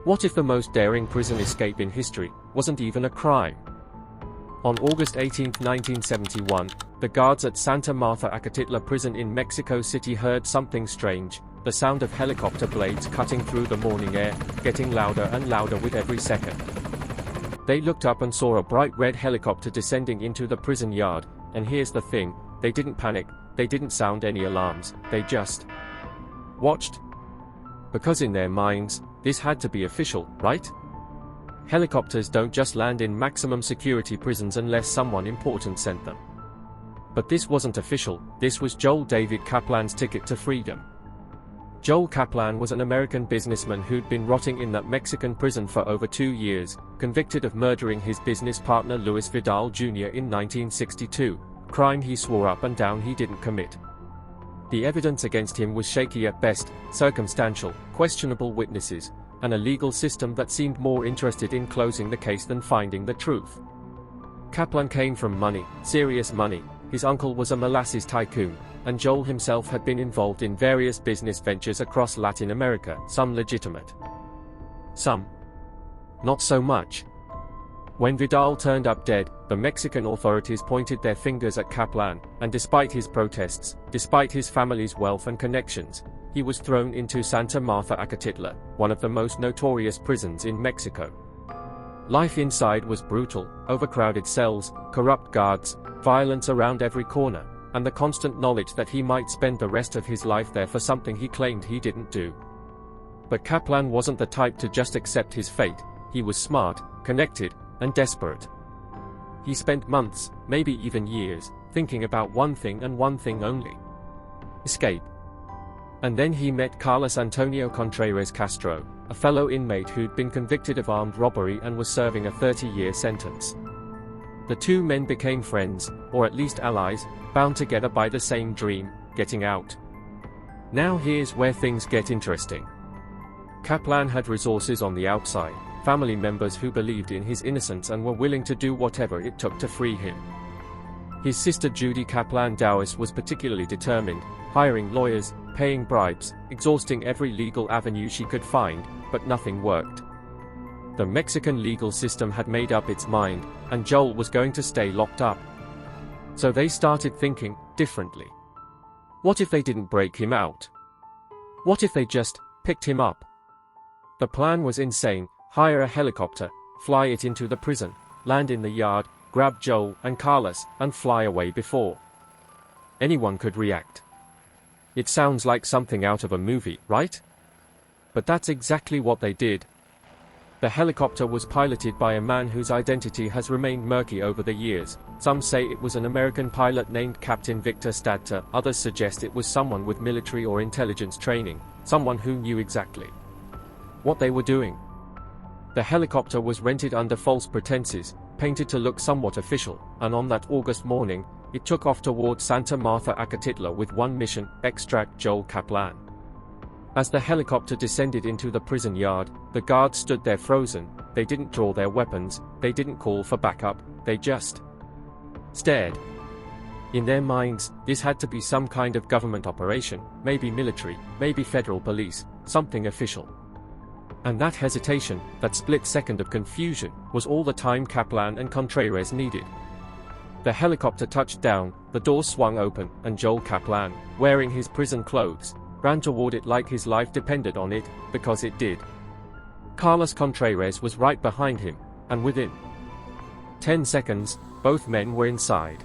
What if the most daring prison escape in history wasn't even a crime? On August 18, 1971, the guards at Santa Martha Acatitla prison in Mexico City heard something strange, the sound of helicopter blades cutting through the morning air, getting louder and louder with every second. They looked up and saw a bright red helicopter descending into the prison yard, and here's the thing, they didn't panic, they didn't sound any alarms, they just watched. Because in their minds, this had to be official, right? Helicopters don't just land in maximum security prisons unless someone important sent them. But this wasn't official, this was Joel David Kaplan's ticket to freedom. Joel Kaplan was an American businessman who'd been rotting in that Mexican prison for over 2 years, convicted of murdering his business partner Luis Vidal Jr. in 1962, a crime he swore up and down he didn't commit. The evidence against him was shaky at best, circumstantial, questionable witnesses, and a legal system that seemed more interested in closing the case than finding the truth. Kaplan came from money, serious money. His uncle was a molasses tycoon, and Joel himself had been involved in various business ventures across Latin America, some legitimate, some not so much. When Vidal turned up dead, the Mexican authorities pointed their fingers at Kaplan, and despite his protests, despite his family's wealth and connections, he was thrown into Santa Martha Acatitla, one of the most notorious prisons in Mexico. Life inside was brutal, overcrowded cells, corrupt guards, violence around every corner, and the constant knowledge that he might spend the rest of his life there for something he claimed he didn't do. But Kaplan wasn't the type to just accept his fate. He was smart, connected, and desperate. He spent months, maybe even years, thinking about one thing and one thing only: escape. And then he met Carlos Antonio Contreras Castro, a fellow inmate who'd been convicted of armed robbery and was serving a 30-year sentence. The two men became friends, or at least allies, bound together by the same dream: getting out. Now here's where things get interesting. Kaplan had resources on the outside, family members who believed in his innocence and were willing to do whatever it took to free him. His sister Judy Kaplan Dowis was particularly determined, hiring lawyers, paying bribes, exhausting every legal avenue she could find, but nothing worked. The Mexican legal system had made up its mind, and Joel was going to stay locked up. So they started thinking differently. What if they didn't break him out? What if they just picked him up? The plan was insane: hire a helicopter, fly it into the prison, land in the yard, grab Joel and Carlos, and fly away before anyone could react. It sounds like something out of a movie, right? But that's exactly what they did. The helicopter was piloted by a man whose identity has remained murky over the years. Some say it was an American pilot named Captain Victor Stadter, others suggest it was someone with military or intelligence training, someone who knew exactly what they were doing. The helicopter was rented under false pretenses, painted to look somewhat official, and on that August morning, it took off toward Santa Martha Acatitla with one mission: extract Joel Kaplan. As the helicopter descended into the prison yard, the guards stood there frozen. They didn't draw their weapons, they didn't call for backup, they just stared. In their minds, this had to be some kind of government operation, maybe military, maybe federal police, something official. And that hesitation, that split second of confusion, was all the time Kaplan and Contreras needed. The helicopter touched down, the doors swung open, and Joel Kaplan, wearing his prison clothes, ran toward it like his life depended on it, because it did. Carlos Contreras was right behind him, and within 10 seconds, both men were inside.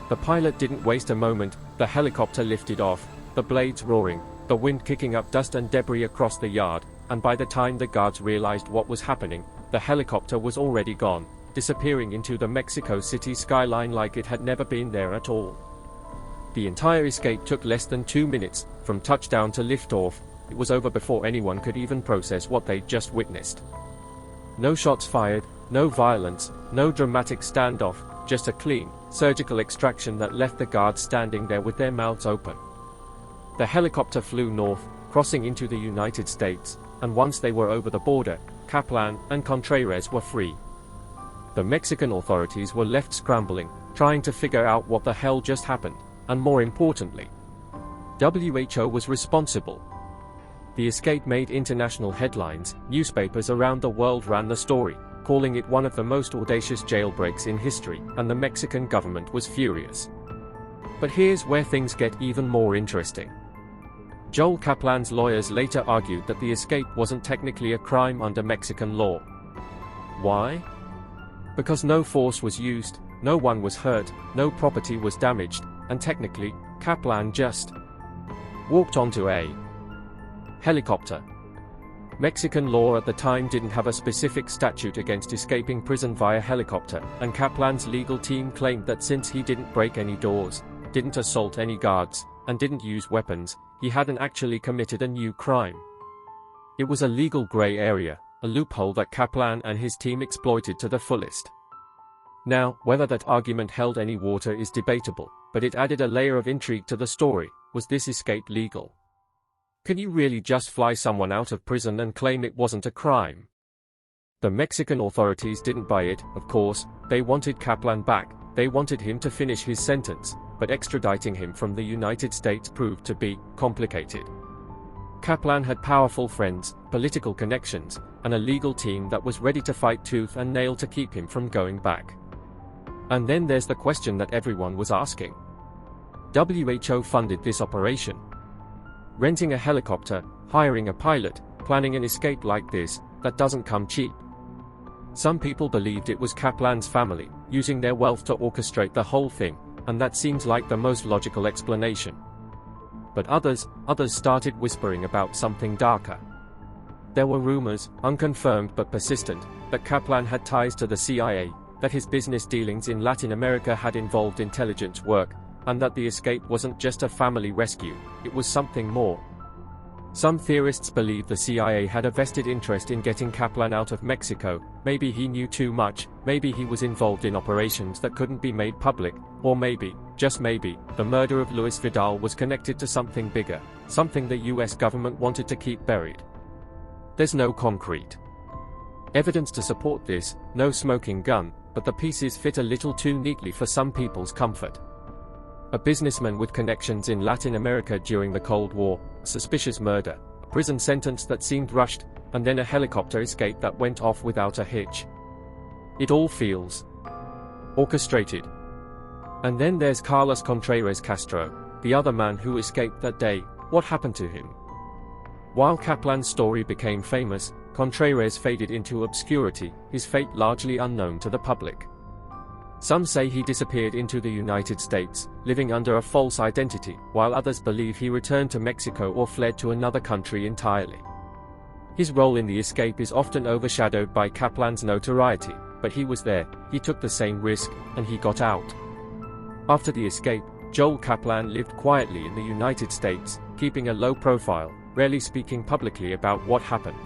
The pilot didn't waste a moment. The helicopter lifted off, the blades roaring, the wind kicking up dust and debris across the yard, and by the time the guards realized what was happening, the helicopter was already gone, disappearing into the Mexico City skyline like it had never been there at all. The entire escape took less than 2 minutes, from touchdown to liftoff. It was over before anyone could even process what they'd just witnessed. No shots fired, no violence, no dramatic standoff, just a clean, surgical extraction that left the guards standing there with their mouths open. The helicopter flew north, crossing into the United States, and once they were over the border, Kaplan and Contreras were free. The Mexican authorities were left scrambling, trying to figure out what the hell just happened, and more importantly, WHO was responsible. The escape made international headlines. Newspapers around the world ran the story, calling it one of the most audacious jailbreaks in history, and the Mexican government was furious. But here's where things get even more interesting. Joel Kaplan's lawyers later argued that the escape wasn't technically a crime under Mexican law. Why? Because no force was used, no one was hurt, no property was damaged, and technically, Kaplan just walked onto a helicopter. Mexican law at the time didn't have a specific statute against escaping prison via helicopter, and Kaplan's legal team claimed that since he didn't break any doors, didn't assault any guards, and didn't use weapons, he hadn't actually committed a new crime. It was a legal gray area, a loophole that Kaplan and his team exploited to the fullest. Now, whether that argument held any water is debatable, but it added a layer of intrigue to the story. Was this escape legal? Could you really just fly someone out of prison and claim it wasn't a crime? The Mexican authorities didn't buy it, of course. They wanted Kaplan back, they wanted him to finish his sentence, but extraditing him from the United States proved to be complicated. Kaplan had powerful friends, political connections, and a legal team that was ready to fight tooth and nail to keep him from going back. And then there's the question that everyone was asking. WHO funded this operation. Renting a helicopter, hiring a pilot, planning an escape like this, that doesn't come cheap. Some people believed it was Kaplan's family, using their wealth to orchestrate the whole thing, and that seems like the most logical explanation. But others started whispering about something darker. There were rumors, unconfirmed but persistent, that Kaplan had ties to the CIA, that his business dealings in Latin America had involved intelligence work, and that the escape wasn't just a family rescue, it was something more. Some theorists believe the CIA had a vested interest in getting Kaplan out of Mexico. Maybe he knew too much, maybe he was involved in operations that couldn't be made public, or maybe, just maybe, the murder of Luis Vidal was connected to something bigger, something the US government wanted to keep buried. There's no concrete evidence to support this, no smoking gun, but the pieces fit a little too neatly for some people's comfort. A businessman with connections in Latin America during the Cold War, a suspicious murder, a prison sentence that seemed rushed, and then a helicopter escape that went off without a hitch. It all feels orchestrated. And then there's Carlos Contreras Castro, the other man who escaped that day. What happened to him? While Kaplan's story became famous, Contreras faded into obscurity, his fate largely unknown to the public. Some say he disappeared into the United States, living under a false identity, while others believe he returned to Mexico or fled to another country entirely. His role in the escape is often overshadowed by Kaplan's notoriety, but he was there, he took the same risk, and he got out. After the escape, Joel Kaplan lived quietly in the United States, keeping a low profile, rarely speaking publicly about what happened.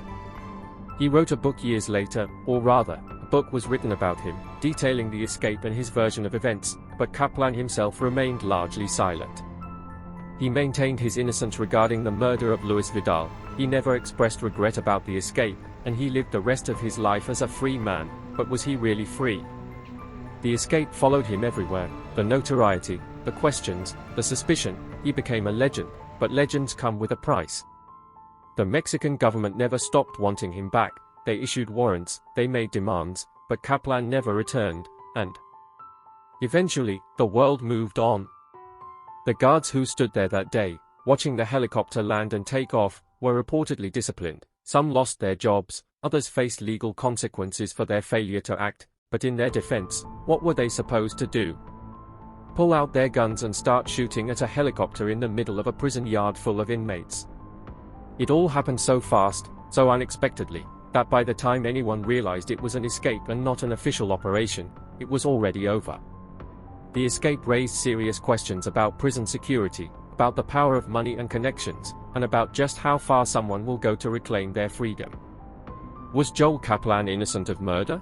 He wrote a book years later, or rather, a book was written about him, detailing the escape and his version of events, but Kaplan himself remained largely silent. He maintained his innocence regarding the murder of Luis Vidal, he never expressed regret about the escape, and he lived the rest of his life as a free man, but was he really free? The escape followed him everywhere, the notoriety, the questions, the suspicion. He became a legend, but legends come with a price. The Mexican government never stopped wanting him back, they issued warrants, they made demands, but Kaplan never returned, and eventually, the world moved on. The guards who stood there that day, watching the helicopter land and take off, were reportedly disciplined. Some lost their jobs, others faced legal consequences for their failure to act, but in their defense, what were they supposed to do? Pull out their guns and start shooting at a helicopter in the middle of a prison yard full of inmates? It all happened so fast, so unexpectedly, that by the time anyone realized it was an escape and not an official operation, it was already over. The escape raised serious questions about prison security, about the power of money and connections, and about just how far someone will go to reclaim their freedom. Was Joel Kaplan innocent of murder?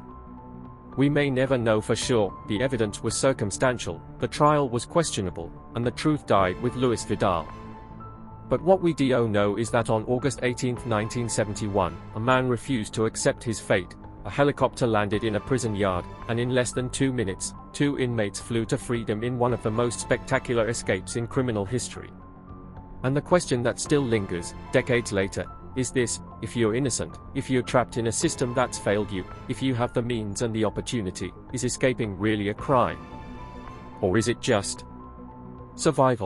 We may never know for sure. The evidence was circumstantial, the trial was questionable, and the truth died with Luis Vidal. But what we do know is that on August 18, 1971, a man refused to accept his fate. A helicopter landed in a prison yard, and in less than 2 minutes, 2 inmates flew to freedom in one of the most spectacular escapes in criminal history. And the question that still lingers, decades later, is this: if you're innocent, if you're trapped in a system that's failed you, if you have the means and the opportunity, is escaping really a crime? Or is it just survival?